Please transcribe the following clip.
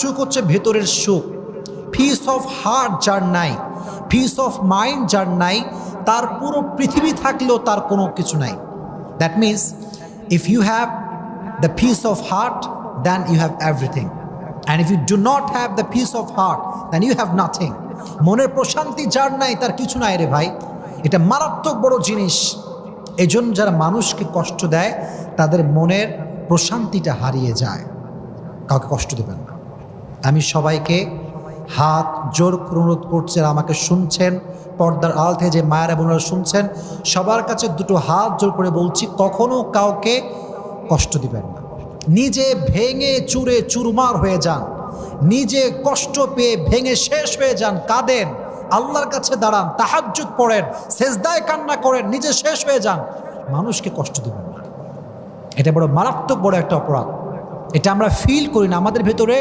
সুখ হচ্ছে ভেতরের সুখ। পিস অফ হার্ট যার নাই, পিস অফ মাইন্ড যার নাই, তার পুরো পৃথিবী থাকলেও তার কোনো কিছু নাই। That means if you have the peace of heart then you have everything, and if you do not have the peace of heart then you have nothing. মনের প্রশান্তি যার নাই তার কিছু নাই রে ভাই, এটা মারাত্মক বড় জিনিস। এই জন্য যারা মানুষকে কষ্ট দেয় তাদের মনের প্রশান্তিটা হারিয়ে যায়। কাউকে কষ্ট দেবেন না। আমি সবাইকে হাত জোর অনুরোধ করছি, আর আমাকে শুনছেন পর্দার আড়াল থেকে যে মায়েরা বোনেরা শুনছেন, সবার কাছে দুটো হাত জোর করে বলছি, কখনো কাউকে কষ্ট দিবেন না। নিজে ভেঙে চুরে চুরমার হয়ে যান, নিজে কষ্ট পেয়ে ভেঙে শেষ হয়ে যান, কাঁদেন, আল্লাহর কাছে দাঁড়ান, তাহাজ্জুদ পড়েন, সেজদায় কান্না করেন, নিজে শেষ হয়ে যান, মানুষকে কষ্ট দিবেন না। এটা বড় মারাত্মক বড় একটা অপরাধ। এটা আমরা ফিল করি না, আমাদের ভেতরে